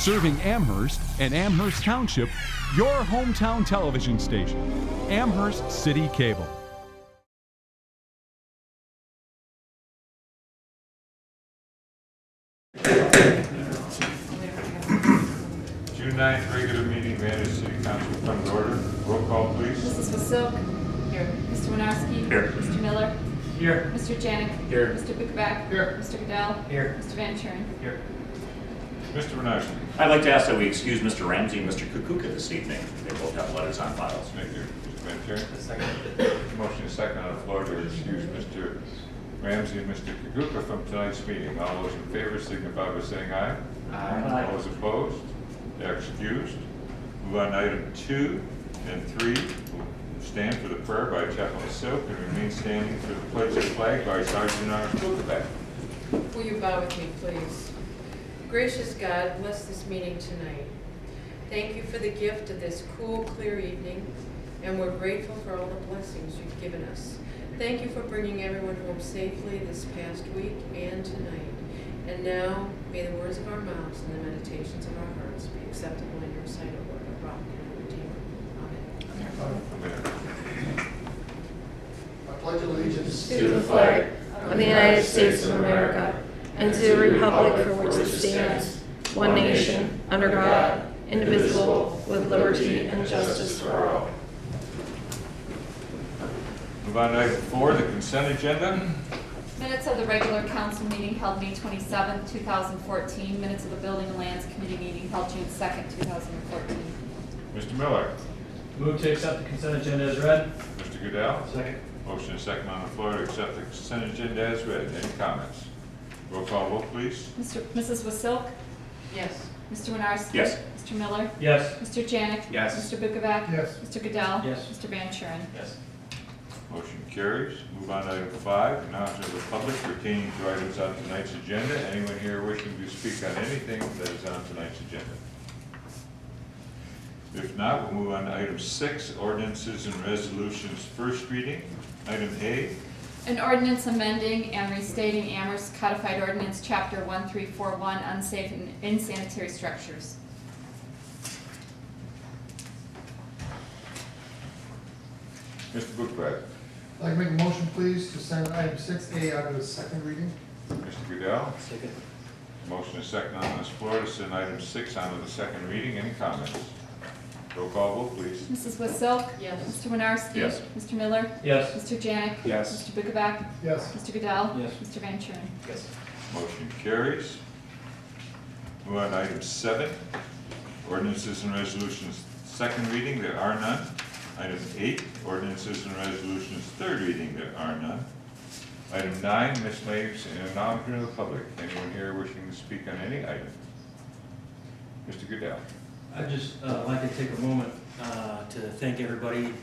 Serving Amherst and Amherst Township, your hometown television station, Amherst City Cable. June 9th regular meeting, Amherst City Council come to order. Roll call, please. Mrs. Wasilk. Here. Mr. Winarski. Here. Mr. Miller. Here. Mr. Janik. Here. Mr. Bukovac. Here. Mr. Goodell. Here. Mr. Van Turen. Here. Mr. Winarski. I'd like to ask that we excuse Mr. Ramsey and Mr. Kukuka this evening. They both have letters on files. Thank you. Mr. Van Turen. Motion is second on the floor to excuse Mr. Ramsey and Mr. Kaguka from tonight's meeting. All those in favor signify by saying aye. Aye. All those opposed? They're excused. Move on to item 2 and 3. We'll stand for the prayer by Chaplain Silk and remain standing for the pledge of flag by Sergeant R. Bukovac. Will you bow with me, please? Gracious God, bless this meeting tonight. Thank you for the gift of this cool, clear evening, and we're grateful for all the blessings you've given us. Thank you for bringing everyone home safely this past week and tonight. And now, may the words of our mouths and the meditations of our hearts be acceptable in your sight, O Lord, our rock and our redeemer. Amen. I pledge allegiance to the flag of the United States of America and to the republic for which it stands, one nation, under God, indivisible, with liberty and justice for all. Move on to item 4, the consent agenda. Minutes of the regular council meeting held May 27, 2014. Minutes of the Building and Lands Committee meeting held June 2nd, 2014. Mr. Miller. Move to accept the consent agenda as read. Mr. Goodell. Second. Motion is second on the floor to accept the consent agenda as read. Any comments? Roll call vote, please. Mrs. Wasilk. Yes. Mr. Winarski. Yes. Mr. Miller. Yes. Mr. Janik. Yes. Mr. Bukovac. Yes. Mr. Goodell. Yes. Mr. Van Turen. Yes. Motion carries. Move on to item 5, announcement of the public pertaining to items on tonight's agenda. Anyone here wishing to speak on anything that is on tonight's agenda? If not, we'll move on to item 6, ordinances and resolutions, first reading. Item A. An ordinance amending and restating Amherst Codified Ordinance Chapter 1341, unsafe and insanitary structures. Mr. Bukovac. I'd like to make a motion, please, to send item 6A out of the second reading. Mr. Goodell. Second. Motion is second on this floor to send item 6 on to the second reading. Any comments? Roll call vote, please. Mrs. Wasilk. Yes. Mr. Winarski. Yes. Mr. Miller. Yes. Mr. Janik. Yes. Mr. Bukovac. Yes. Mr. Goodell. Yes. Mr. Van Turen. Yes. Motion carries. Move on to item 7, ordinances and resolutions, second reading, there are none. Item 8, ordinances and resolutions, third reading, there are none. Item 9, miscellaneous and acknowledgement of the public. Anyone here wishing to speak on any item? Mr. Goodell. I'd just like to take a moment to thank everybody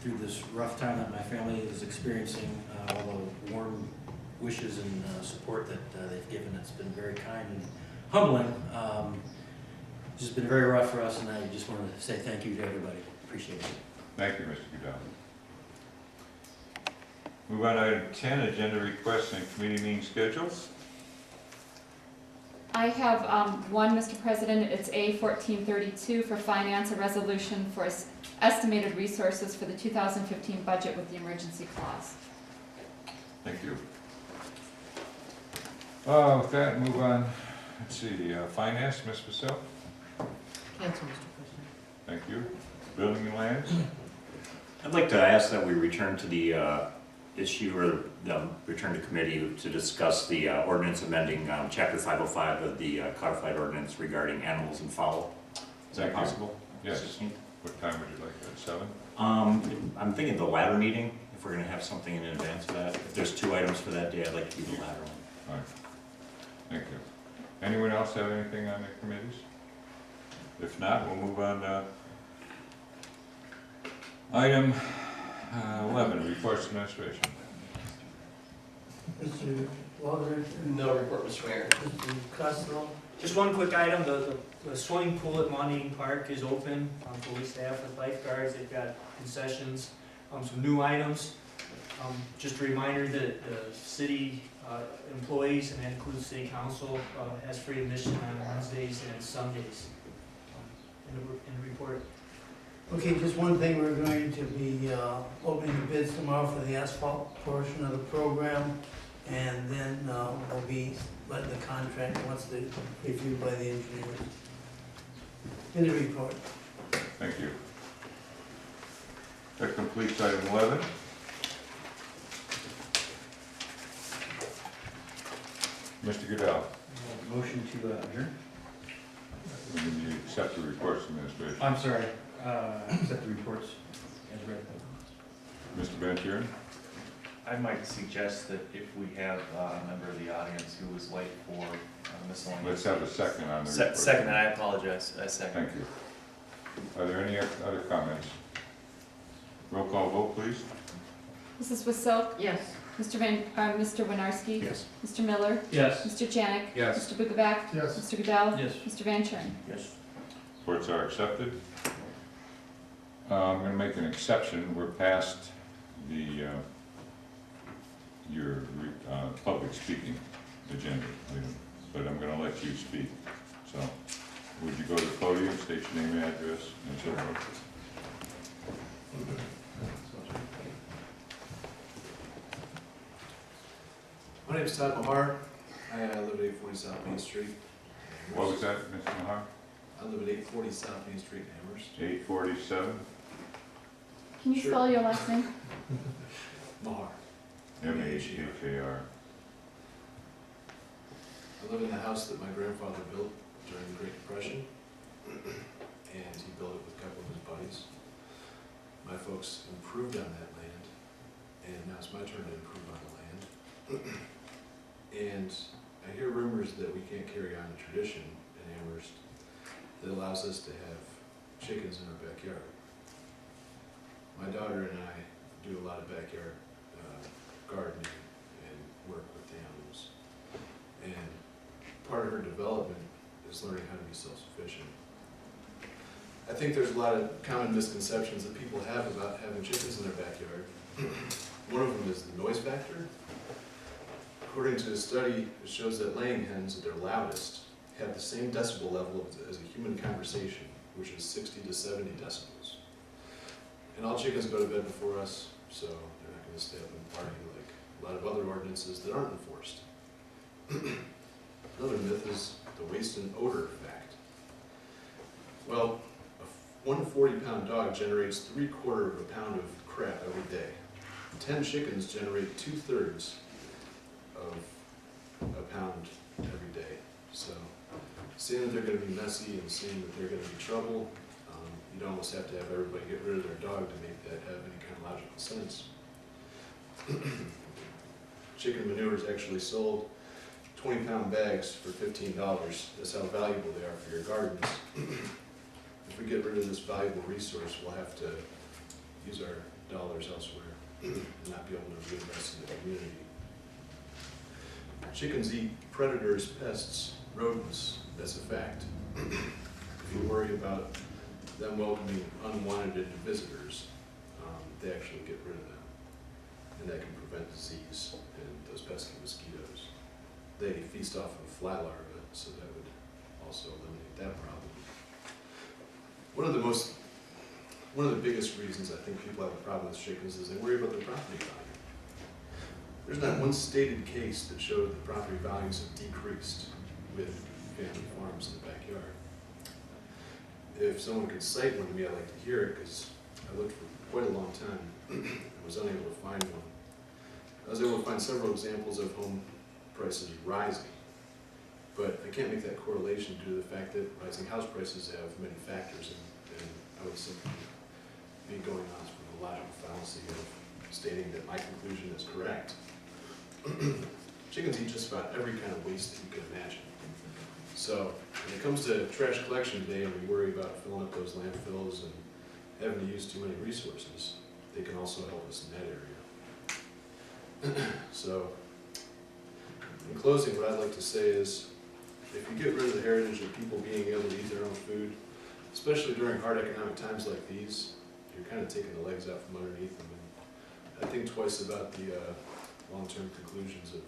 through this rough time that my family is experiencing, all the warm wishes and support that they've given. It's been very kind and humbling. It's just been very rough for us, and I just want to say thank you to everybody. Appreciate it. Thank you, Mr. Goodell. Move on to item 10, agenda requests and committee meeting schedules. I have one, Mr. President. It's A1432 for finance, a resolution for estimated resources for the 2015 budget with the emergency clause. Thank you. With that, move on. Let's see, finance, Ms. Vasil. Cancel, Mr. President. Thank you. Building and lands. I'd like to ask that we return to the issue, or the return to committee to discuss the ordinance amending Chapter 505 of the codified ordinance regarding animals and fowl. Is that possible? Yes. What time would you like that, 7? I'm thinking the latter meeting, if we're going to have something in advance of that. If there's 2 items for that day, I'd like to do the latter one. All right. Thank you. Anyone else have anything on the committees? If not, we'll move on to item 11, reports administration. Mr. Waldron? No report, Mr. Mayor. Mr. Costello? Just one quick item, the swimming pool at Montague Park is open, fully staffed with lifeguards, they've got concessions, some new items. Just a reminder that the city employees, and that includes city council, has free admission on Wednesdays and Sundays. In the report. Okay, just one thing, we're going to be opening the bids tomorrow for the asphalt portion of the program, and then we'll be letting the contract, once they're reviewed by the engineers. In the report. Thank you. That completes item 11. Mr. Goodell, Motion to adjourn? we need to accept the reports of administration. I'm sorry, accept the reports as read. Mr. Van Kuren? I might suggest that if we have a member of the audience who was late for miscellaneous. Let's have a second on the report. Second, and I apologize, I second. Thank you. Are there any other comments? Roll call vote, please. Mrs. Wasilk? Yes. Mr. Winarski? Yes. Mr. Miller? Yes. Mr. Janik? Yes. Mr. Bukovac? Yes. Mr. Goodell? Yes. Mr. Van Kuren? Yes. Reports are accepted. I'm going to make an exception. We're past the your public speaking agenda item, but I'm going to let you speak. So, would you go to the podium, state your name, address, and so forth? My name is Todd Mahar. I live at 840 South Main Street. What was that, Mr. Mahar? I live at 840 South Main Street in Amherst. 847? Can you Sure. spell your last name? Mahar. M-A-H-A-R. I live in the house that my grandfather built during the Great Depression, and he built it with a couple of his buddies. My folks improved on that land, and now it's my turn to improve on the land. And I hear rumors that we can't carry on the tradition in Amherst that allows us to have chickens in our backyard. My daughter and I do a lot of backyard gardening and work with the animals. And part of her development is learning how to be self-sufficient. I think there's a lot of common misconceptions that people have about having chickens in their backyard. One of them is the noise factor. According to a study, it shows that laying hens at their loudest have the same decibel level as a human conversation, which is 60 to 70 decibels. And all chickens go to bed before us, so they're not going to stay up and party like a lot of other ordinances that aren't enforced. Another myth is the waste and odor fact. Well, a 140-pound dog generates 3/4 of a pound of crap every day. 10 chickens generate 2/3 of a pound every day. So, seeing that they're going to be messy and seeing that they're going to be trouble, you'd almost have to have everybody get rid of their dog to make that have any kind of logical sense. Chicken manure is actually sold 20-pound bags for $15. That's how valuable they are for your gardens. If we get rid of this valuable resource, we'll have to use our dollars elsewhere and not be able to reinvest in the community. Chickens eat predators, pests, rodents. That's a fact. If you worry about them welcoming unwanted visitors, they actually get rid of them. And that can prevent disease and those pesky mosquitoes. They feast off of fly larvae, so that would also eliminate that problem. One of the biggest reasons I think people have a problem with chickens is they worry about their property value. There's not one stated case that showed that property values have decreased with family farms in the backyard. If someone could cite one to me, I'd like to hear it, because I looked for quite a long time and was unable to find one. I was able to find several examples of home prices rising, but I can't make that correlation due to the fact that rising house prices have many factors, and I would simply be going on from the logical fallacy of stating that my conclusion is correct. Chickens eat just about every kind of waste that you can imagine. So when it comes to trash collection day and we worry about filling up those landfills and having to use too many resources, they can also help us in that area. So in closing, what I'd like to say is, if you get rid of the heritage of people being able to eat their own food, especially during hard economic times like these, you're kind of taking the legs out from underneath them. And I think twice about the long-term conclusions of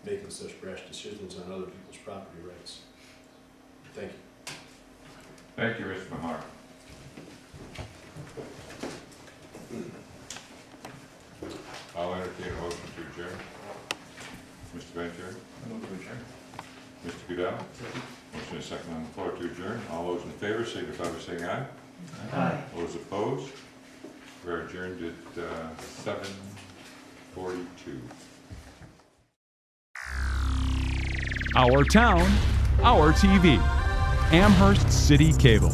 making such rash decisions on other people's property rights. Thank you. Thank you, Mr. Mahar. I'll entertain a motion to adjourn. Mr. Ventura? Move to adjourn. Mr. Goodell? Motion is second on the floor to adjourn. All those in favor signify by saying aye. Aye. Those opposed? We're adjourned at 7:42. Our town, our TV. Amherst City Cable.